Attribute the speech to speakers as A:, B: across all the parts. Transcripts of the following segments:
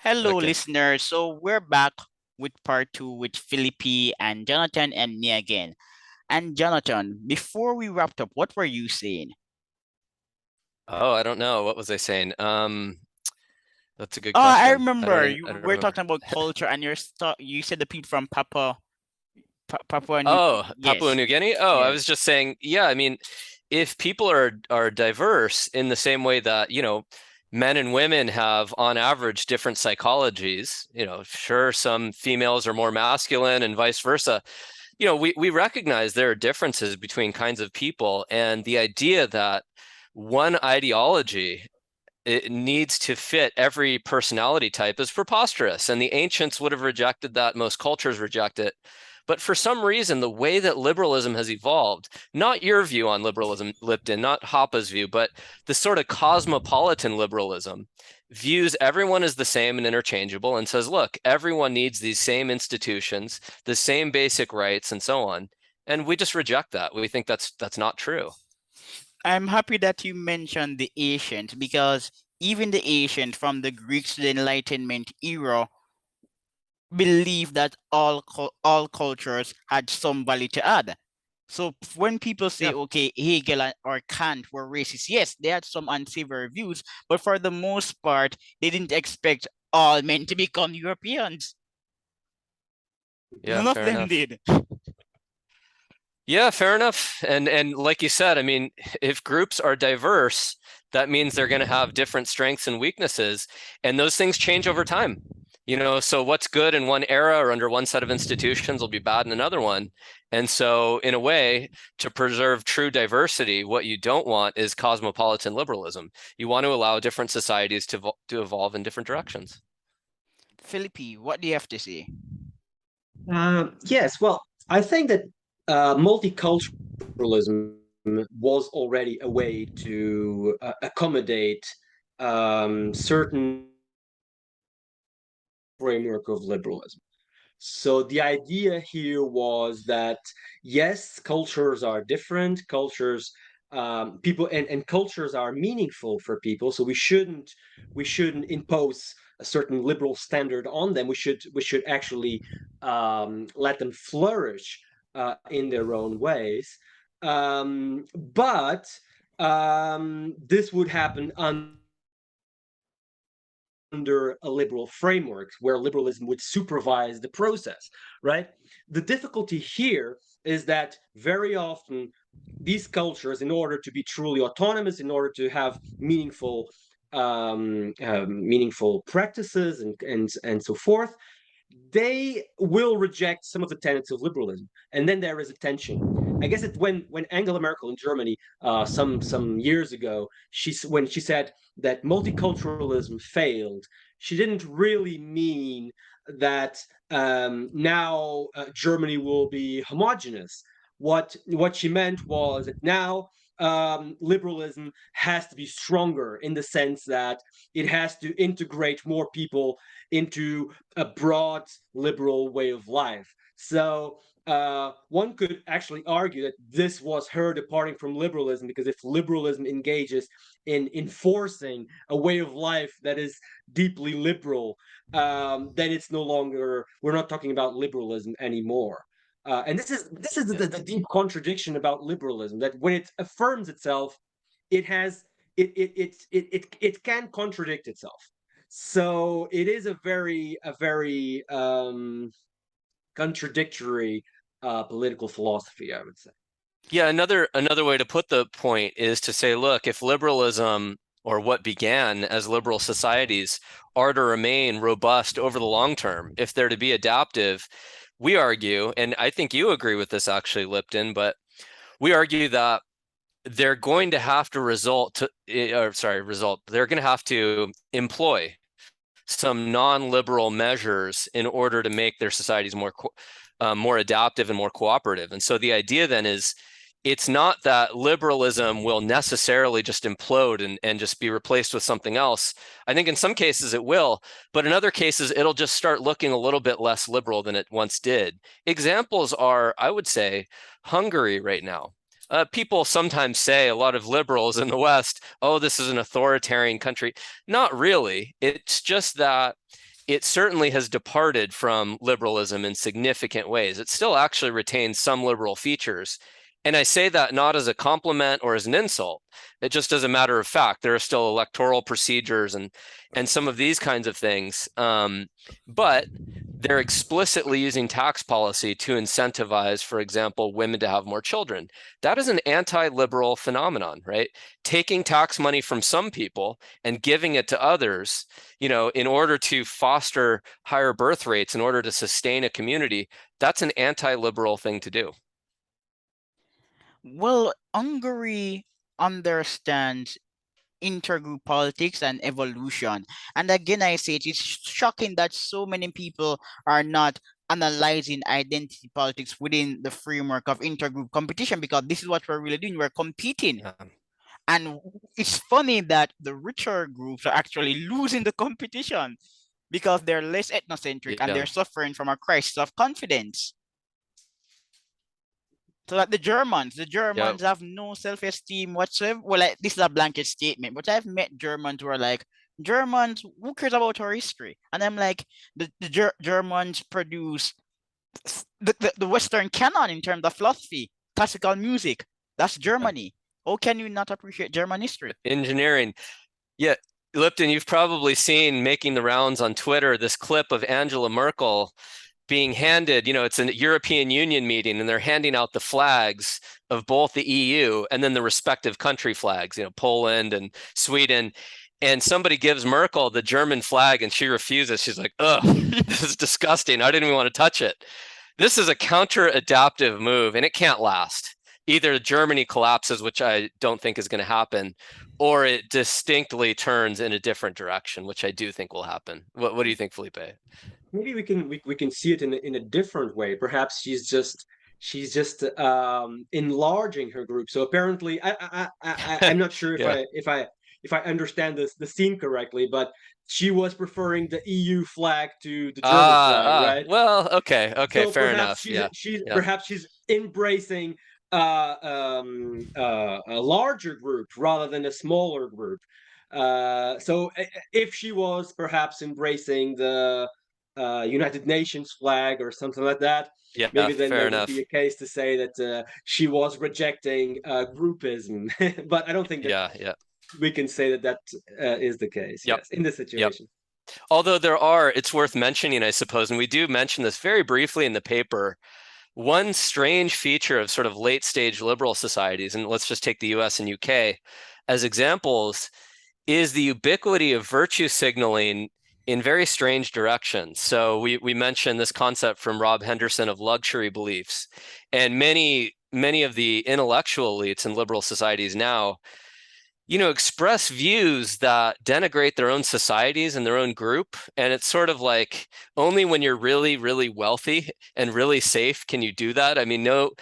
A: Hello,
B: Okay.
A: listeners. So we're back with part two with Philippi and Jonathan and me again. And Jonathan, before we wrapped up, what were you saying?
B: Oh, I don't know. What was I saying? That's a good
A: Oh, I
B: question.
A: remember
B: I
A: you
B: don't
A: were
B: remember.
A: talking about culture, and you said the people from Papua New.
B: Oh, Papua
A: Yes,
B: New Guinea? Oh, I
A: yes.
B: was just saying, yeah, I mean, if people are diverse in the same way that, men and women have on average different psychologies, sure, some females are more masculine and vice versa. We recognize there are differences between kinds of people, and the idea that one ideology it needs to fit every personality type is preposterous. And the ancients would have rejected that. Most cultures reject it. But for some reason, the way that liberalism has evolved, not your view on liberalism, Lipton, not Hoppe's view, but the sort of cosmopolitan liberalism views everyone as the same and interchangeable and says, look, everyone needs these same institutions, the same basic rights, and so on. And we just reject that. We think that's not true.
A: I'm happy that you mentioned the ancient because even the ancient, from the Greeks to the Enlightenment era, believe that all cultures had some value to add. So when people say,
B: Yeah.
A: okay, or Kant were racist, yes, they had some unsavory views, but for the most part, they didn't expect all men to become Europeans.
B: Yeah,
A: None of
B: fair
A: them
B: enough.
A: did.
B: Yeah, fair enough. And like you said, I mean, if groups are diverse, that means they're going to have different strengths and weaknesses, and those things change over time. So what's good in one era or under one set of institutions will be bad in another one. And so, in a way, to preserve true diversity, what you don't want is cosmopolitan liberalism. You want to allow different societies to evolve in different directions.
A: Philippi, what do you have to say?
C: Yes, well, I think that multiculturalism was already a way to accommodate certain framework of liberalism. So the idea here was that yes, cultures are different, people and cultures are meaningful for people. So we shouldn't impose a certain liberal standard on them. We should actually let them flourish in their own ways. But this would happen under a liberal framework where liberalism would supervise the process, right? The difficulty here is that very often these cultures, in order to be truly autonomous, in order to have meaningful practices and so forth, they will reject some of the tenets of liberalism, and then there is a tension. I guess it when Angela Merkel in Germany some years ago, when she said that multiculturalism failed, she didn't really mean that now Germany will be homogenous. What she meant was that now liberalism has to be stronger in the sense that it has to integrate more people into a broad liberal way of life. So one could actually argue that this was her departing from liberalism, because if liberalism engages in enforcing a way of life that is deeply liberal, then it's no longer, we're not talking about liberalism anymore. And this is
B: Yeah.
C: the deep contradiction about liberalism, that when it affirms itself, it has it can contradict itself. So it is a very contradictory political philosophy, I would say.
B: Yeah, another way to put the point is to say, look, if liberalism or what began as liberal societies are to remain robust over the long term, if they're to be adaptive, we argue, and I think you agree with this actually, Lipton, but we argue that they're going to have to they're going to have to employ some non-liberal measures in order to make their societies more adaptive and more cooperative. And so the idea then is it's not that liberalism will necessarily just implode and just be replaced with something else. I think in some cases it will, but in other cases it'll just start looking a little bit less liberal than it once did. Examples are, I would say, Hungary right now. People sometimes say, a lot of liberals in the West, oh, this is an authoritarian country. Not really. It's just that it certainly has departed from liberalism in significant ways. It still actually retains some liberal features. And I say that not as a compliment or as an insult. It just as a matter of fact. There are still electoral procedures and some of these kinds of things. But they're explicitly using tax policy to incentivize, for example, women to have more children. That is an anti-liberal phenomenon, right? Taking tax money from some people and giving it to others, in order to foster higher birth rates, in order to sustain a community, that's an anti-liberal thing to do.
A: Well, Hungary understands intergroup politics and evolution. And again, I say it's shocking that so many people are not analyzing identity politics within the framework of intergroup competition, because this is what we're really doing. We're competing. And it's funny that the richer groups are actually losing the competition because they're less ethnocentric and they're suffering from a crisis of confidence. So that the Germans have no self-esteem whatsoever. Well, like, this is a blanket statement, but I've met Germans who are like, Germans, who cares about our history? And I'm like, the Germans produce the Western canon in terms of philosophy, classical music. That's Germany. How can you not appreciate German history?
B: Engineering. Yeah, Lipton, you've probably seen making the rounds on Twitter this clip of Angela Merkel being handed, it's a European Union meeting, and they're handing out the flags of both the EU and then the respective country flags, Poland and Sweden. And somebody gives Merkel the German flag and she refuses. She's like, ugh, this is disgusting. I didn't even want to touch it. This is a counter-adaptive move, and it can't last. Either Germany collapses, which I don't think is going to happen, or it distinctly turns in a different direction, which I do think will happen. What do you think, Felipe?
C: Maybe we can see it in a different way. Perhaps she's just enlarging her group. So apparently, I'm not sure if I understand the scene correctly, but she was preferring the EU flag to the German flag, right?
B: Well, okay,
C: So
B: fair
C: perhaps
B: enough.
C: perhaps she's embracing a larger group rather than a smaller group. So if she was perhaps embracing the United Nations flag or something like that, maybe then
B: fair
C: there
B: enough.
C: would be a case to say that she was rejecting groupism. But I don't think that we can say that is the case. Yes, in this situation.
B: Although it's worth mentioning, I suppose, and we do mention this very briefly in the paper, one strange feature of sort of late stage liberal societies, and let's just take the US and UK as examples, is the ubiquity of virtue signaling in very strange directions. So we mentioned this concept from Rob Henderson of luxury beliefs, and many of the intellectual elites in liberal societies now express views that denigrate their own societies and their own group. And it's sort of like only when you're really, really wealthy and really safe can you do that. I mean, no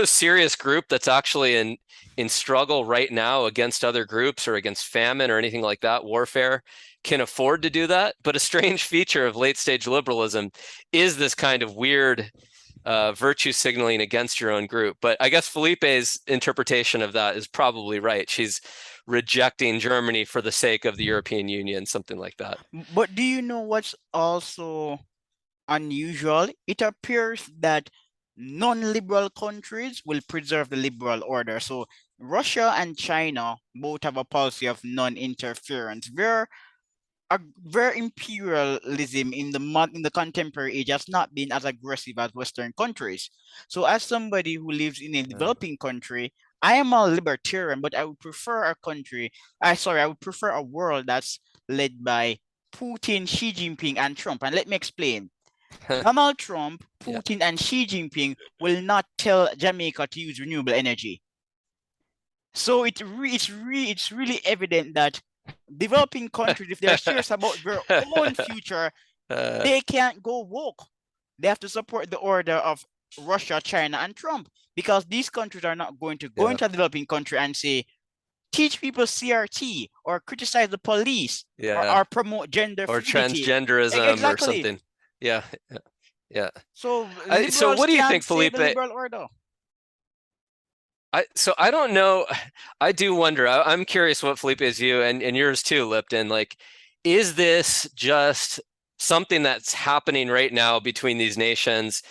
B: serious group that's actually in struggle right now against other groups or against famine or anything like that, warfare, can afford to do that. But a strange feature of late stage liberalism is this kind of weird virtue signaling against your own group. But I guess Felipe's interpretation of that is probably right. She's rejecting Germany for the sake of the European Union, something like that.
A: But do you know what's also unusual? It appears that non-liberal countries will preserve the liberal order. So Russia and China both have a policy of non-interference. Where imperialism in the contemporary age has not been as aggressive as Western countries. So as somebody who lives in a developing country, I am a libertarian, but I would prefer I would prefer a world that's led by Putin, Xi Jinping, and Trump. And let me explain. Donald Trump, Putin, and Xi Jinping will not tell Jamaica to use renewable energy. So it's really evident that developing countries, if they're serious about their own future, they can't go woke. They have to support the order of Russia, China, and Trump, because these countries are not going to go into a developing country and say, teach people CRT or criticize the police or promote gender
B: or
A: fluidity.
B: transgenderism or something. Yeah.
A: So
B: what do you think, Felipe?
A: The liberal order.
B: I don't know. I do wonder. I'm curious what Felipe's view and yours too, Lipton. Like, is this just something that's happening right now between these nations,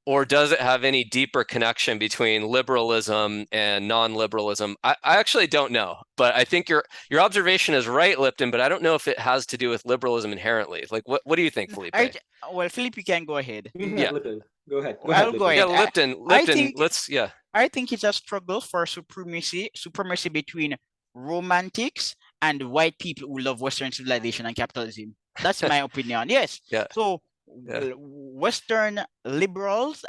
B: or does it have any deeper connection between liberalism and non-liberalism? I actually don't know, but I think your observation is right, Lipton, but I don't know if it has to do with liberalism inherently. Like, what do you think, Felipe?
A: Well, Felipe, you can go ahead.
B: Yeah.
C: Lipton. Go ahead. Go ahead,
A: I'll go
C: Lipton.
B: Yeah,
A: ahead. I
B: Lipton,
A: think
B: yeah.
A: I think it's a struggle for supremacy between romantics and white people who love Western civilization and capitalism. That's my opinion. Yes.
B: Yeah.
A: So
B: Yeah.
A: Western liberals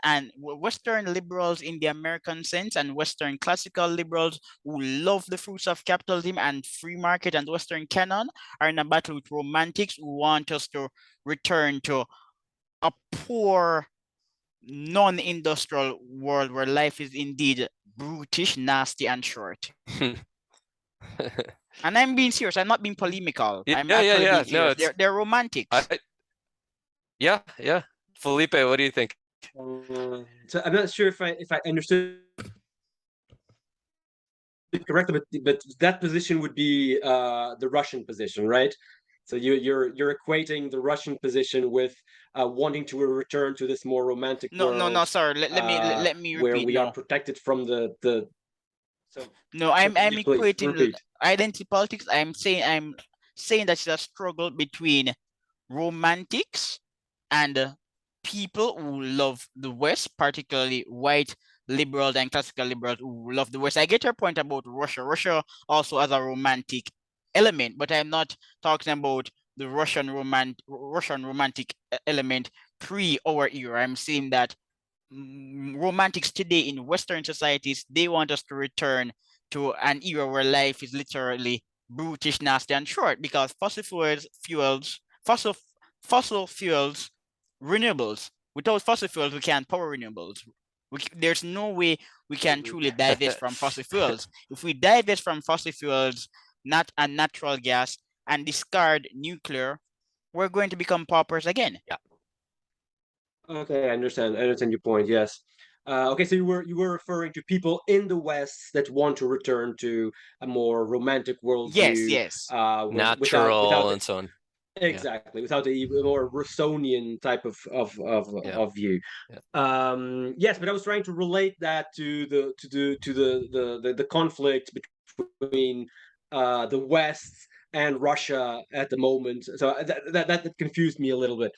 A: in the American sense and Western classical liberals who love the fruits of capitalism and free market and Western canon are in a battle with romantics who want us to return to a poor non-industrial world where life is indeed brutish, nasty, and short. And I'm being serious. I'm not being polemical. I'm actually being serious.
B: No,
A: They're romantics.
B: Yeah. Felipe, what do you think?
C: So I'm not sure if I understood it correctly, but that position would be the Russian position, right? So you're equating the Russian position with wanting to return to this more romantic
A: No,
C: world,
A: sir. Let me
C: where
A: repeat.
C: we are
A: No,
C: protected from the. So
A: no. I'm
C: please
A: equating
C: repeat.
A: identity politics. I'm saying that it's a struggle between romantics and people who love the West, particularly white liberals and classical liberals who love the West. I get your point about Russia. Russia also has a romantic element, but I'm not talking about the Russian romantic element pre our era. I'm saying that romantics today in Western societies, they want us to return to an era where life is literally brutish, nasty, and short because fossil fuels, renewables. Without fossil fuels, we can't power renewables. There's no way we can truly divest from fossil fuels. If we divest from fossil fuels, not and natural gas, and discard nuclear, we're going to become paupers again.
B: Yeah.
C: Okay, I understand. I understand your point. Yes. Okay, so you were referring to people in the West that want to return to a more romantic
A: Yes,
C: worldview,
A: yes.
B: Natural and so on.
C: exactly without a more Rousseauian type
B: Yeah.
C: of view.
B: Yeah.
C: Yes, but I was trying to relate that to the conflict between the West and Russia at the moment. So that confused me a little bit.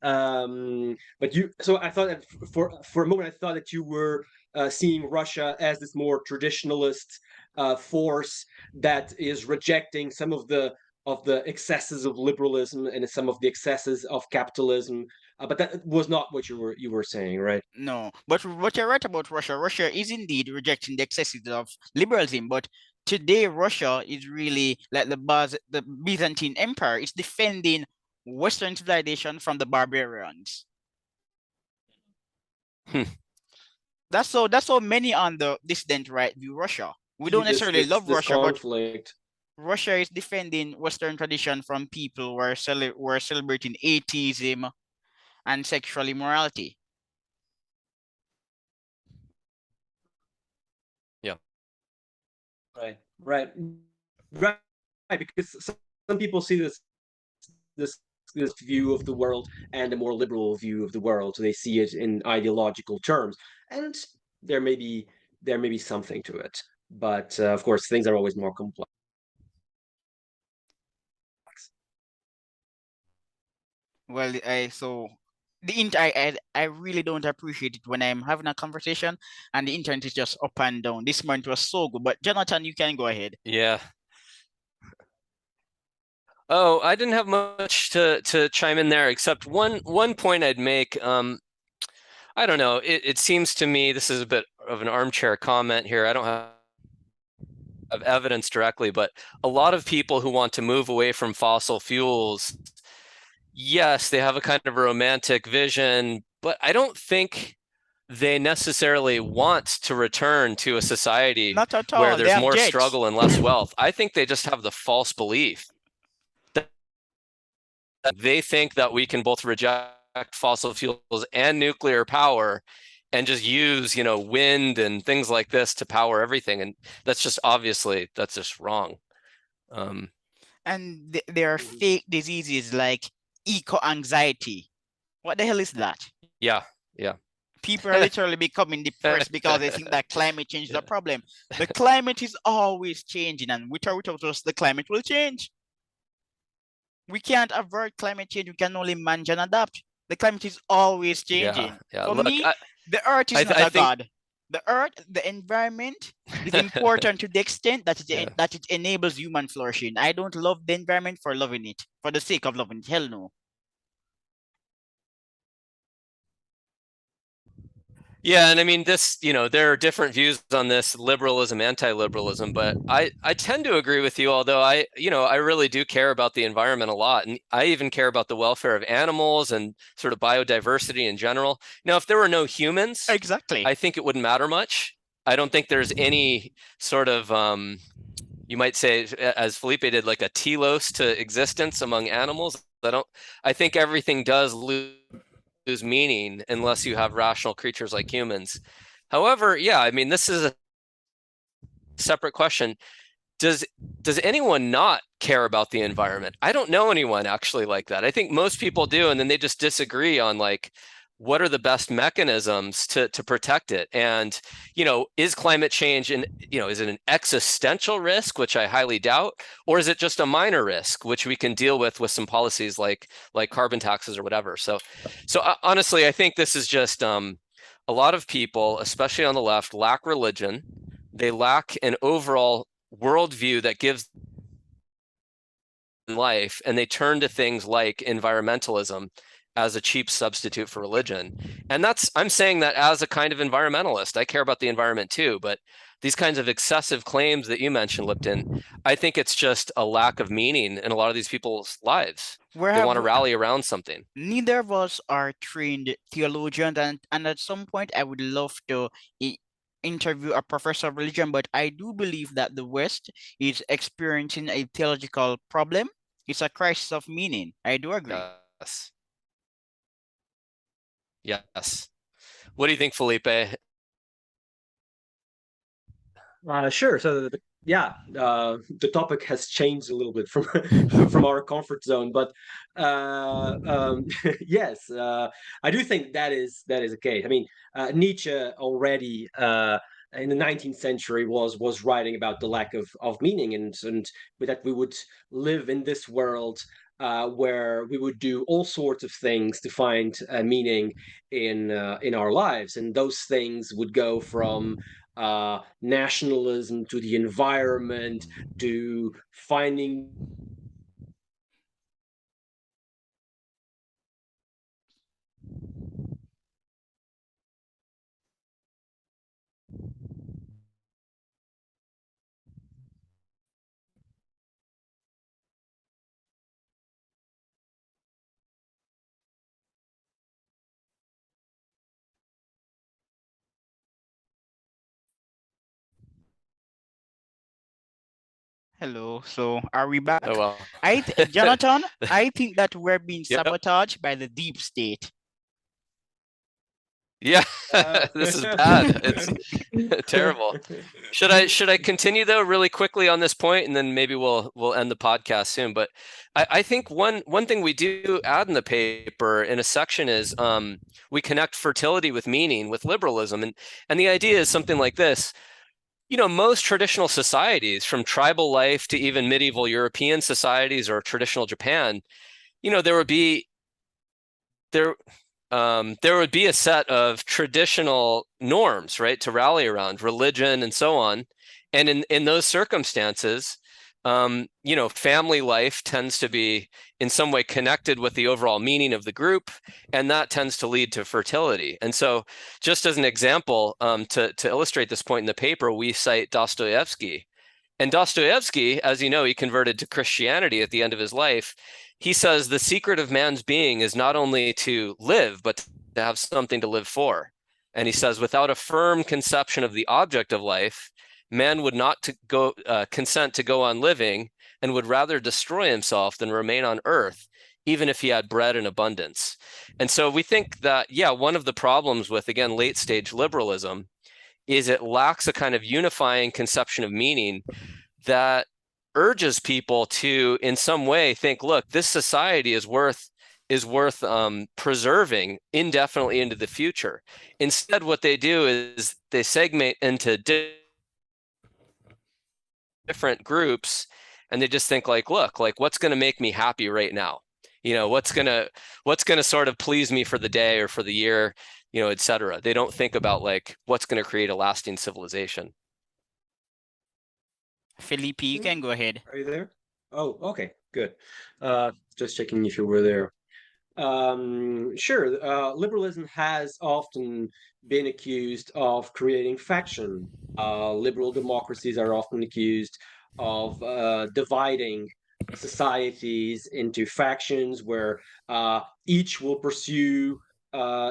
C: But so I thought that for a moment, I thought that you were seeing Russia as this more traditionalist force that is rejecting some of the excesses of liberalism and some of the excesses of capitalism. But that was not what you were saying, right?
A: No, but what you're right about Russia. Russia is indeed rejecting the excesses of liberalism, but today Russia is really like the Byzantine Empire. It's defending Western civilization from the barbarians.
B: Hmm.
A: That's so many on the dissident right view Russia. We don't necessarily love
C: This
A: Russia, but
C: conflict.
A: Russia is defending Western tradition from people who are celebrating atheism and sexual immorality.
B: Yeah.
C: Right, right, because some people see this this view of the world and a more liberal view of the world, so they see it in ideological terms, and there may be there may be something to it, but of course things are always more complex.
A: Well, I really don't appreciate it when I'm having a conversation and the internet is just up and down. This month was so good, but Jonathan, you can go ahead.
B: Yeah. Oh, I didn't have much to chime in there, except one point I'd make. I don't know. It seems to me, this is a bit of an armchair comment here. I don't have evidence directly, but a lot of people who want to move away from fossil fuels, yes, they have a kind of a romantic vision, but I don't think they necessarily want to return to a society
A: Not at
B: where
A: all. They
B: there's
A: have
B: more
A: jets.
B: struggle and less wealth. I think they just have the false belief that they think that we can both reject fossil fuels and nuclear power and just use, wind and things like this to power everything. And that's just wrong.
A: And there are fake diseases like eco anxiety. What the hell is that?
B: Yeah, yeah.
A: People are literally becoming depressed because they think that climate change is a
B: Yeah.
A: problem. The climate is always changing, and without us, the climate will change. We can't avoid climate change. We can only manage and adapt. The climate is always
B: Yeah,
A: changing.
B: yeah.
A: For
B: Look,
A: me, the earth is not
B: I
A: a
B: think
A: god. The earth, the environment is important to the extent that
B: yeah.
A: it enables human flourishing. I don't love the environment for loving it, for the sake of loving it. Hell no.
B: Yeah, and I mean this, there are different views on this, liberalism, anti-liberalism, but I tend to agree with you, although I really do care about the environment a lot. And I even care about the welfare of animals and sort of biodiversity in general. Now, if there were no humans,
A: Exactly.
B: I think it wouldn't matter much. I don't think there's any sort of you might say, as Felipe did, like a telos to existence among animals. I think everything does lose meaning unless you have rational creatures like humans. However, yeah, I mean, this is a separate question. Does anyone not care about the environment? I don't know anyone actually like that. I think most people do, and then they just disagree on like what are the best mechanisms to protect it. And is climate change is it an existential risk, which I highly doubt, or is it just a minor risk which we can deal with some policies like carbon taxes or whatever? So honestly, I think this is just a lot of people, especially on the left, lack religion. They lack an overall worldview that gives life, and they turn to things like environmentalism as a cheap substitute for religion. And I'm saying that as a kind of environmentalist. I care about the environment too, but these kinds of excessive claims that you mentioned, Lipton, I think it's just a lack of meaning in a lot of these people's lives.
A: Where
B: They want
A: have
B: to rally around something.
A: neither of us are trained theologians, and at some point I would love to i- interview a professor of religion, but I do believe that the West is experiencing a theological problem. It's a crisis of meaning. I do agree.
B: Yes. Yes. What do you think, Felipe?
C: Sure. So the topic has changed a little bit from from our comfort zone, but yes, I do think that is the case. I mean, Nietzsche already in the 19th century was writing about the lack of meaning, and with that we would live in this world. Where we would do all sorts of things to find meaning in our lives, and those things would go from nationalism to the environment to finding
A: Hello. So are we back?
B: Oh well.
A: Jonathan, I think that we're being
B: Yep.
A: sabotaged by the deep state.
B: Yeah,
C: uh,
B: this is bad. It's terrible. Should I continue though really quickly on this point, and then maybe we'll end the podcast soon. But I think one thing we do add in the paper in a section is we connect fertility with meaning with liberalism, and the idea is something like this. Most traditional societies, from tribal life to even medieval European societies or traditional Japan, there would be there there would be a set of traditional norms, right, to rally around, religion and so on. And in those circumstances, family life tends to be in some way connected with the overall meaning of the group, and that tends to lead to fertility. And so, just as an example, to illustrate this point in the paper, we cite Dostoevsky. And Dostoevsky, as you know, he converted to Christianity at the end of his life. He says the secret of man's being is not only to live, but to have something to live for. And he says, without a firm conception of the object of life, man would not consent to go on living and would rather destroy himself than remain on earth, even if he had bread in abundance. And so we think that, yeah, one of the problems with, again, late stage liberalism is it lacks a kind of unifying conception of meaning that urges people to, in some way, think, look, this society is worth is worth preserving indefinitely into the future. Instead, what they do is they segment into different groups, and they just think like, look, like what's going to make me happy right now? What's gonna sort of please me for the day or for the year, etc. They don't think about like what's going to create a lasting civilization.
A: Felipe, you can go ahead.
C: Are you there? Oh, okay, good. Just checking if you were there. Sure, liberalism has often been accused of creating faction. Liberal democracies are often accused of dividing societies into factions where each will pursue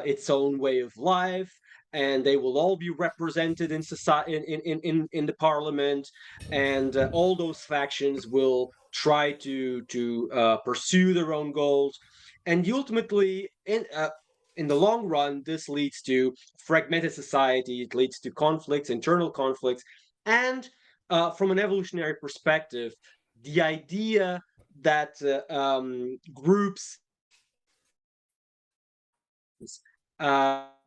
C: its own way of life, and they will all be represented in society in the parliament, and all those factions will try to pursue their own goals, and ultimately in the long run this leads to fragmented society. It leads to conflicts, internal conflicts, and from an evolutionary perspective, the idea that groups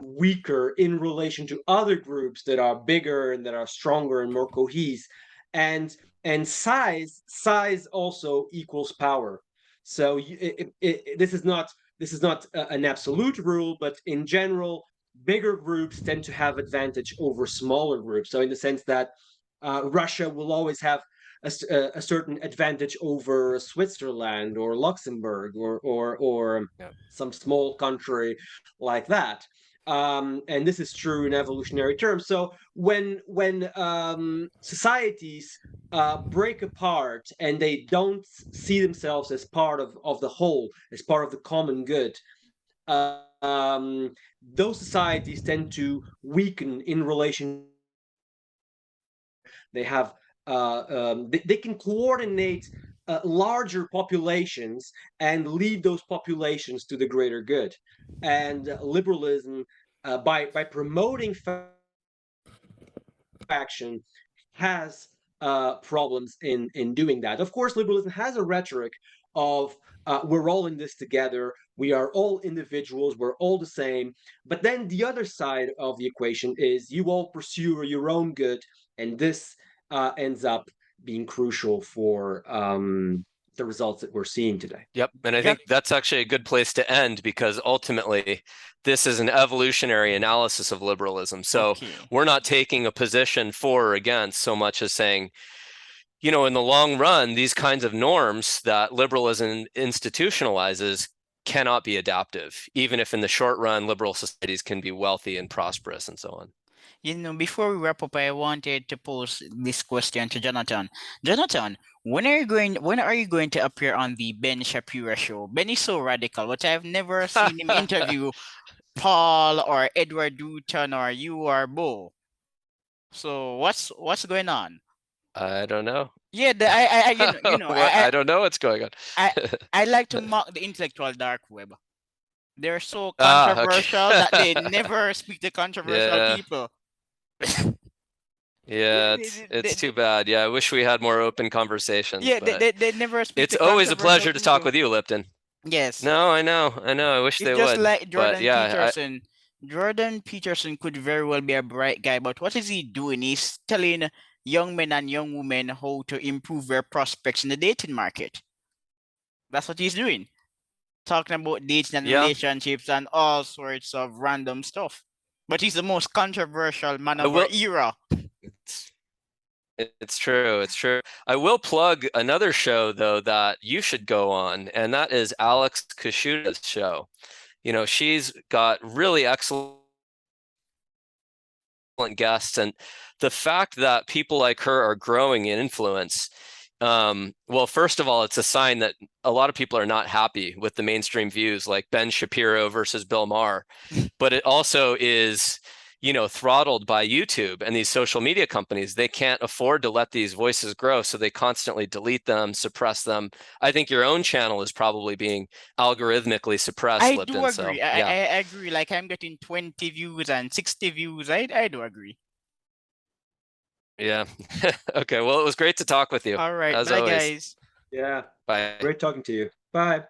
C: weaker in relation to other groups that are bigger and that are stronger and more cohesive, and size also equals power. So this is not an absolute rule, but in general, bigger groups tend to have advantage over smaller groups. So in the sense that Russia will always have a certain advantage over Switzerland or Luxembourg or
B: Yeah.
C: some small country like that. And this is true in evolutionary terms. So when societies break apart and they don't see themselves as part of the whole, as part of the common good, those societies tend to weaken in relation to each other. They have they can coordinate larger populations and lead those populations to the greater good. And liberalism, by promoting faction, has problems in doing that. Of course, liberalism has a rhetoric of we're all in this together, we are all individuals, we're all the same. But then the other side of the equation is you all pursue your own good, and this ends up being crucial for the results that we're seeing today.
B: Yep. And I
A: Yep.
B: think that's actually a good place to end, because ultimately this is an evolutionary analysis of liberalism. So
A: Okay.
B: we're not taking a position for or against so much as saying, in the long run, these kinds of norms that liberalism institutionalizes cannot be adaptive, even if in the short run, liberal societies can be wealthy and prosperous and so on.
A: Before we wrap up, I wanted to pose this question to Jonathan. Jonathan, when are you going to appear on the Ben Shapiro show? Ben is so radical, but I've never seen him interview Paul or Edward Newton or you or Bo. So what's going on?
B: I don't know.
A: Yeah,
B: I don't know what's going on.
A: I I like to mock the intellectual dark web. They're so
B: Okay.
A: controversial that they never speak to controversial
B: Yeah.
A: people.
B: Yeah,
A: They-
B: it's
A: they-
B: too bad. Yeah, I wish we had more open conversations,
A: yeah,
B: but
A: they never speak
B: it's
A: to
B: always a
A: controversial
B: pleasure to talk
A: people.
B: with you, Lipton.
A: Yes,
B: No, I know. I wish
A: it's
B: they
A: just
B: would.
A: like
B: But
A: Jordan
B: yeah,
A: Peterson. Jordan Peterson could very well be a bright guy, but what is he doing? He's telling young men and young women how to improve their prospects in the dating market. That's what he's doing. Talking about dating and
B: yeah,
A: relationships and all sorts of random stuff. But he's the most controversial man
B: I
A: of our
B: will.
A: era.
B: It's, it's true. It's true. I will plug another show though that you should go on, and that is Alex Kashuta's show. She's got really excellent guests, and the fact that people like her are growing in influence, well, first of all, it's a sign that a lot of people are not happy with the mainstream views, like Ben Shapiro versus Bill Maher. But it also is, throttled by YouTube and these social media companies. They can't afford to let these voices grow, so they constantly delete them, suppress them. I think your own channel is probably being algorithmically suppressed,
A: I do
B: Lipton. So
A: agree. I,
B: yeah,
A: I I agree. Like I'm getting 20 views and 60 views. I do agree.
B: yeah. Okay, well, it was great to talk with you,
A: All right.
B: as
A: Bye
B: always.
A: guys.
C: Yeah,
B: Bye.
C: great talking to you. Bye.